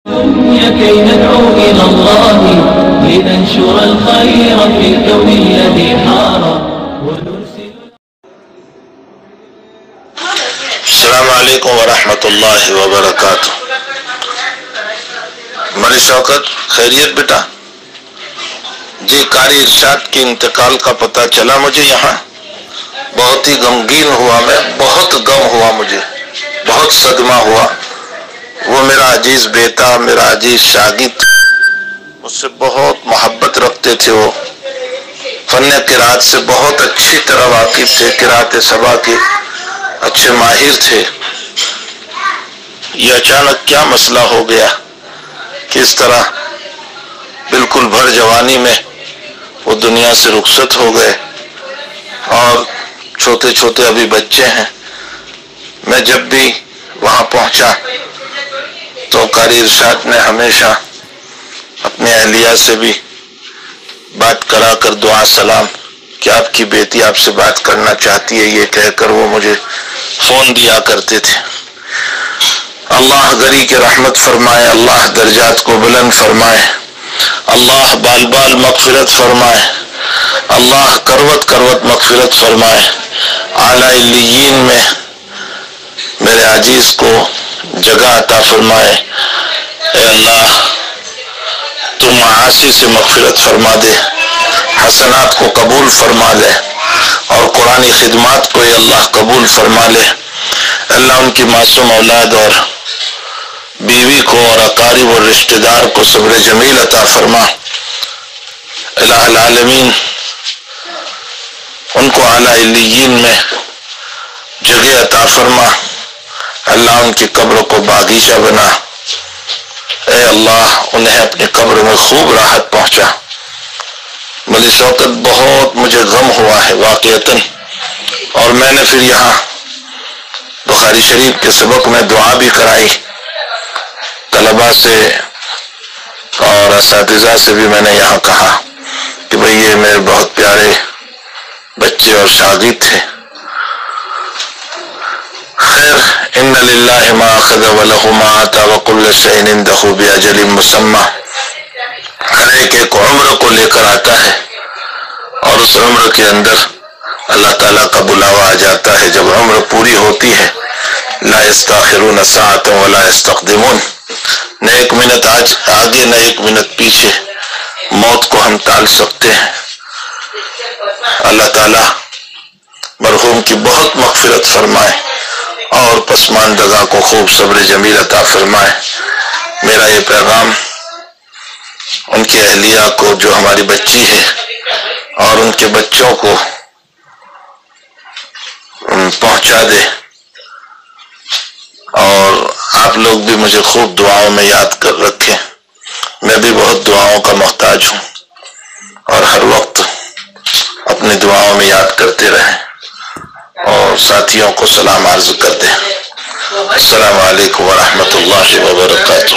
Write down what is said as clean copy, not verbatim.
كي ندعو إلى الله لننشر الخير في الكون الذي حار ونرسل. السلام علیکم ورحمۃ اللہ وبرکاتہ. مری شوکت خیریت بیٹا؟ جی، قاری ارشاد کے انتقال کا پتہ چلا مجھے. یہاں بہت ہی غمگین ہوا میں، بہت غم ہوا، مجھے بہت صدمہ ہوا. وہ میرا عزیز بیٹا، میرا عزیز شاگرد، مجھ سے بہت محبت رکھتے تھے. وہ فن قرات سے بہت اچھی طرح واقف تھے، قرات سبا کے اچھے ماہر تھے. یہ اچانک کیا مسئلہ ہو گیا؟ کس طرح بالکل بھر جوانی میں وہ دنیا سے رخصت ہو گئے، اور چھوٹے چھوٹے ابھی بچے ہیں. میں جب بھی وہاں پہنچا تو قاری ارشاد نے ہمیشہ اپنی اہلیہ سے بھی بات کرا کر دعا سلام کہ آپ کی بیٹی آپ سے بات کرنا چاہتی ہے، یہ کہہ کر وہ مجھے فون دیا کرتے تھے. اللہ گری کے رحمت فرمائے، اللہ درجات کو بلند فرمائے، اللہ بال بال مغفرت فرمائے، اللہ کروت کروت مغفرت فرمائے. اعلیٰ علیین میں میرے عزیز کو جگہ عطا فرمائے. اے اللہ، تو معاصی سے مغفرت فرما دے، حسنات کو قبول فرما لے، اور قرآنی خدمات کو اے اللہ قبول فرما لے. اللہ ان کی معصوم اولاد اور بیوی کو اور اقارب اور رشتہ دار کو صبر جمیل عطا فرما. الہ العالمین ان کو اعلیٰ علیین میں جگہ عطا فرما. اللہ ان کی قبر کو باغیچہ بنا. اے اللہ، انہیں اپنی قبر میں خوب راحت پہنچا. ملی شوکت بہت مجھے غم ہوا ہے واقعتاً، اور میں نے پھر یہاں بخاری شریف کے سبق میں دعا بھی کرائی. طلباء سے اور اساتذہ سے بھی میں نے یہاں کہا کہ بھئی یہ میرے بہت پیارے بچے اور شاگرد تھے. خیر، ان للہ ما اخذ ولہ ما آتا وکل شیء عندہ باجل مسمی. ہر ایک عمر کو لے کر آتا ہے، اور اس عمر کے اندر اللہ تعالیٰ کا بلاوا آ جاتا ہے. جب عمر پوری ہوتی ہے، لا یستاخرون ساعۃ ولا یستقدمون، نہ ایک منٹ آگے نہ ایک منٹ پیچھے موت کو ہم ٹال سکتے ہیں. اللہ تعالیٰ مرحوم کی بہت مغفرت فرمائے، اور پسماندگاں کو خوب صبر جمیل عطا فرمائے. میرا یہ پیغام ان کی اہلیہ کو جو ہماری بچی ہے اور ان کے بچوں کو پہنچا دے، اور آپ لوگ بھی مجھے خوب دعاؤں میں یاد کر رکھیں. میں بھی بہت دعاؤں کا محتاج ہوں، اور ہر وقت اپنی دعاؤں میں یاد کرتے رہیں، اور ساتھیوں کو سلام عرض کر دیں. السلام علیکم ورحمۃ اللہ وبرکاتہ.